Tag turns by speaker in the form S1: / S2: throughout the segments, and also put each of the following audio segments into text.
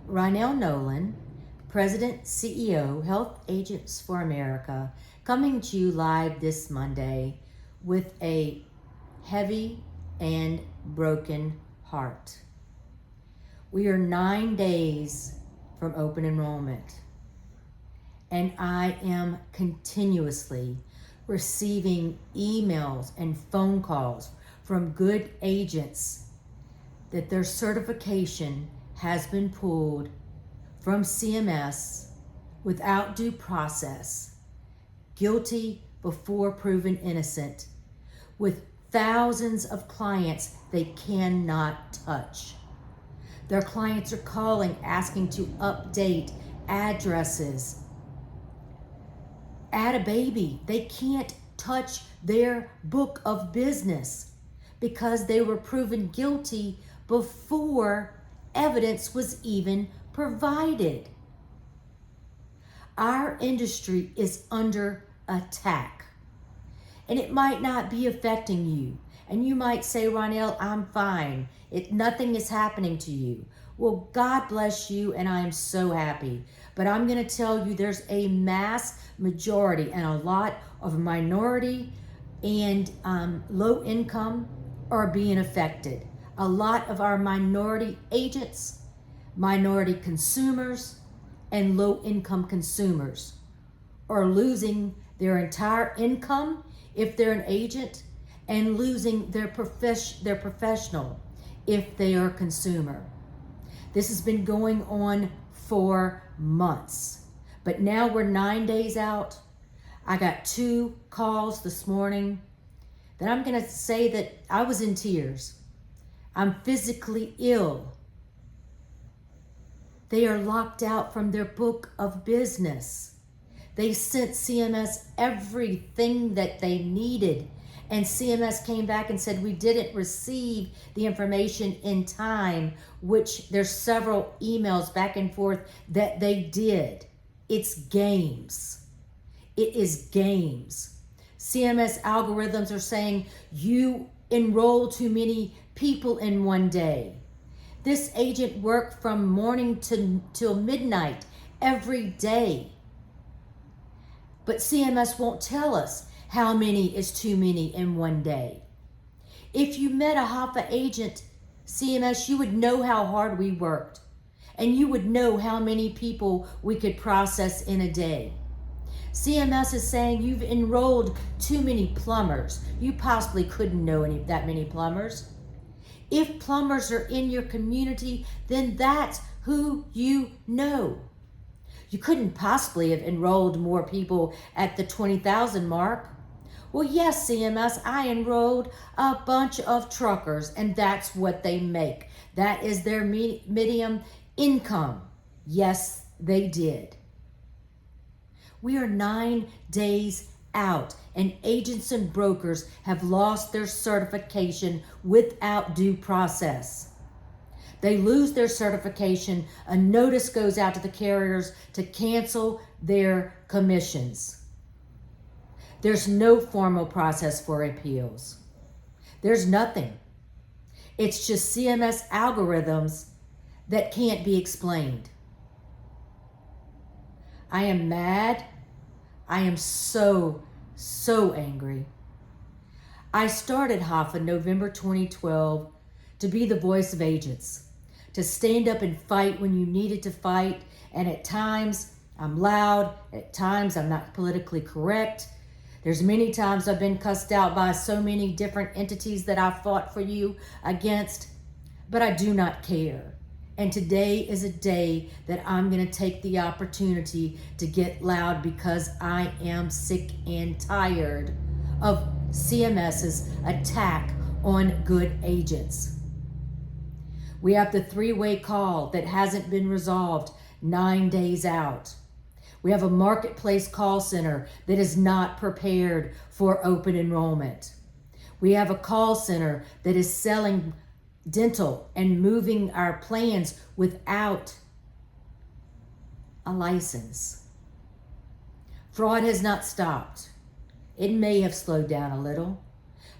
S1: Rynell Nolan, President, CEO, Health Agents for America, coming to you live this Monday with a heavy and broken heart. We are 9 days from open enrollment, and I am continuously receiving emails and phone calls from good agents that their certification has been pulled from CMS without due process, guilty before proven innocent, with thousands of clients they cannot touch. Their clients are calling, asking to update addresses, add a baby. They can't touch their book of business because they were proven guilty before evidence was even provided. Our industry is under attack, and it might not be affecting you. And you might say, Rynell, I'm fine. Nothing is happening to you. Well, God bless you, and I am so happy. But I'm going to tell you there's a mass majority and a lot of minority and low income are being affected. A lot of our minority agents, minority consumers, and low-income consumers are losing their entire income if they're an agent, and losing their professional if they are a consumer. This has been going on for months, but now we're 9 days out. I got 2 calls this morning that I'm going to say that I was in tears. I'm physically ill. They are locked out from their book of business. They sent CMS everything that they needed, and CMS came back and said we didn't receive the information in time, which there's several emails back and forth that they did. It's games. It is games. CMS algorithms are saying you enroll too many people in one day. This agent worked from morning till midnight every day. But CMS won't tell us how many is too many in one day. If you met a HAFA agent, CMS, you would know how hard we worked, and you would know how many people we could process in a day. CMS is saying you've enrolled too many plumbers. You possibly couldn't know that many plumbers. If plumbers are in your community, then that's who you know. You couldn't possibly have enrolled more people at the 20,000 mark. Well, yes, CMS, I enrolled a bunch of truckers, and that's what they make. That is their medium income. Yes, they did. We are 9 days out, and agents and brokers have lost their certification without due process. They lose their certification, a notice goes out to the carriers to cancel their commissions. There's no formal process for appeals. There's nothing. It's just CMS algorithms that can't be explained. I am mad. I am so angry. I started HAFA November 2012 to be the voice of agents, to stand up and fight when you needed to fight. And at times I'm loud, at times I'm not politically correct. There's many times I've been cussed out by so many different entities that I fought for you against, but I do not care. And today is a day that I'm going to take the opportunity to get loud because I am sick and tired of CMS's attack on good agents. We have the 3-way call that hasn't been resolved 9 days out. We have a marketplace call center that is not prepared for open enrollment. We have a call center that is selling dental and moving our plans without a license. Fraud has not stopped. It may have slowed down a little,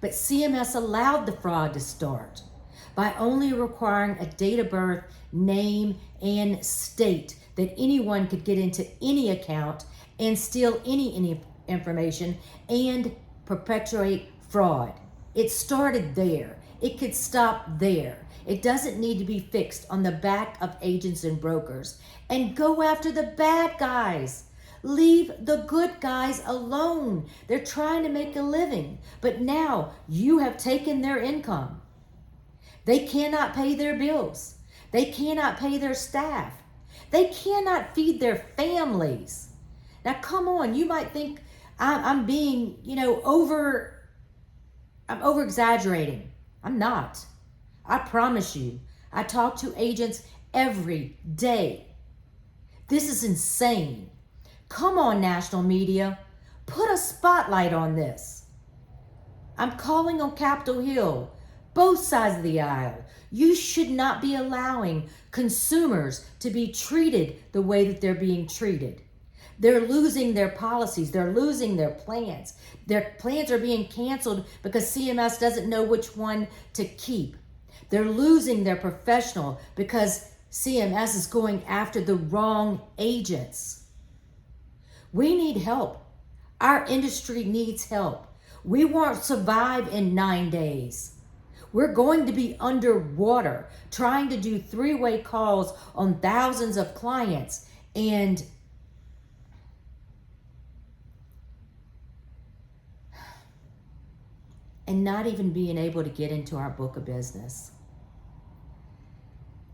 S1: but CMS allowed the fraud to start. by only requiring a date of birth, name, and state that anyone could get into any account and steal any information and perpetuate fraud. It started there. It could stop there. It doesn't need to be fixed on the back of agents and brokers. And go after the bad guys. Leave the good guys alone. They're trying to make a living, but now you have taken their income. They cannot pay their bills. They cannot pay their staff. They cannot feed their families. Now, come on, you might think I'm being, I'm over exaggerating. I'm not. I promise you, I talk to agents every day. This is insane. Come on, national media, put a spotlight on this. I'm calling on Capitol Hill, both sides of the aisle. You should not be allowing consumers to be treated the way that they're being treated. They're losing their policies. They're losing their plans. Their plans are being canceled because CMS doesn't know which one to keep. They're losing their professional because CMS is going after the wrong agents. We need help. Our industry needs help. We won't survive in 9 days. We're going to be underwater trying to do three-way calls on thousands of clients and not even being able to get into our book of business.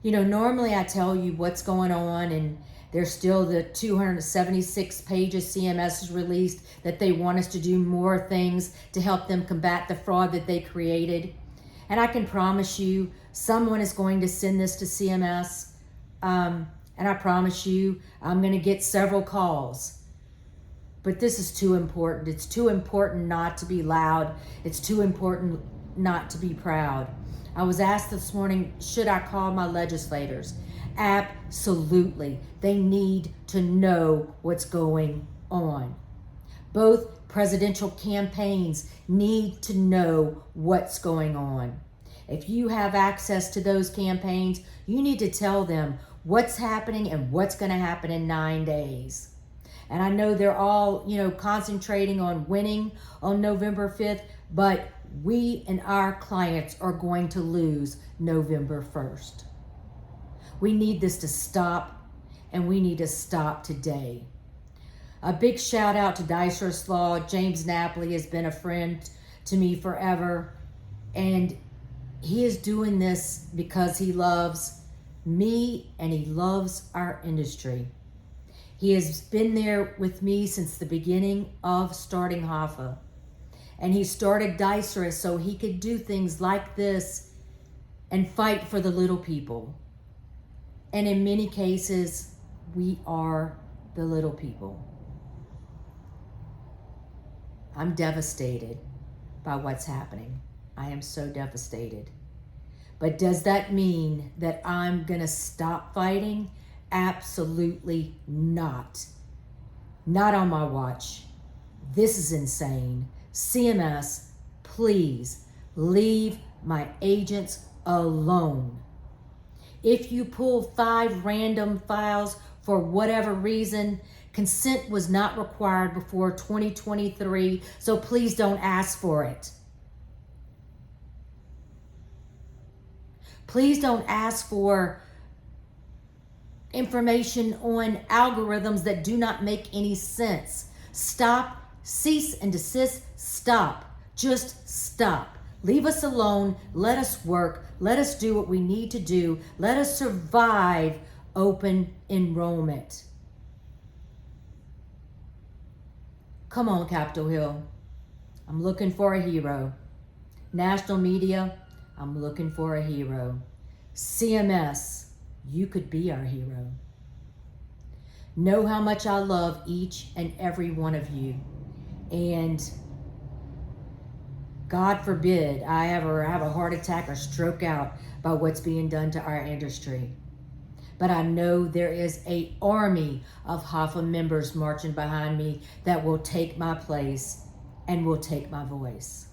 S1: Normally I tell you what's going on, and there's still the 276 pages CMS has released that they want us to do more things to help them combat the fraud that they created. And I can promise you someone is going to send this to CMS. And I promise you I'm going to get several calls. But this is too important. It's too important not to be loud. It's too important not to be proud. I was asked this morning, should I call my legislators? Absolutely. They need to know what's going on. Both presidential campaigns need to know what's going on. If you have access to those campaigns, you need to tell them what's happening and what's going to happen in 9 days. And I know they're all, concentrating on winning on November 5th, but we and our clients are going to lose November 1st. We need this to stop, and we need to stop today. A big shout out to Dicer's Law. James Napoli has been a friend to me forever, and he is doing this because he loves me and he loves our industry. He has been there with me since the beginning of starting HAFA. And he started Dicer so he could do things like this and fight for the little people. And in many cases, we are the little people. I'm devastated by what's happening. I am so devastated. But does that mean that I'm going to stop fighting? Absolutely not. Not on my watch. This is insane. CMS, please leave my agents alone. If you pull 5 random files for whatever reason, consent was not required before 2023, so please don't ask for it. Please don't ask for information on algorithms that do not make any sense. Stop, cease and desist, stop. Just stop. Leave us alone. Let us work. Let us do what we need to do. Let us survive open enrollment. Come on, Capitol Hill. I'm looking for a hero. National media, I'm looking for a hero. CMS, you could be our hero. Know how much I love each and every one of you. And God forbid I ever have a heart attack or stroke out by what's being done to our industry. But I know there is an army of HAFA members marching behind me that will take my place and will take my voice.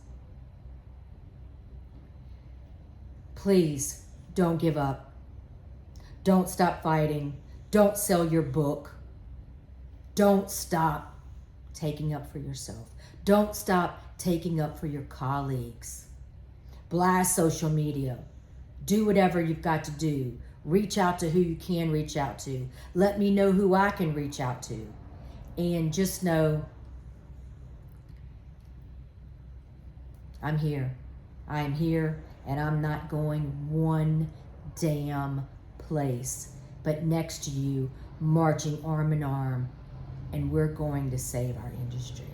S1: please don't give up. Don't stop fighting. Don't sell your book. Don't stop taking up for yourself. Don't stop taking up for your colleagues. Blast social media. Do whatever you've got to do. Reach out to who you can reach out to. Let me know who I can reach out to. And just know I'm here. I am here, and I'm not going one damn place but next to you, marching arm in arm, and we're going to save our industry.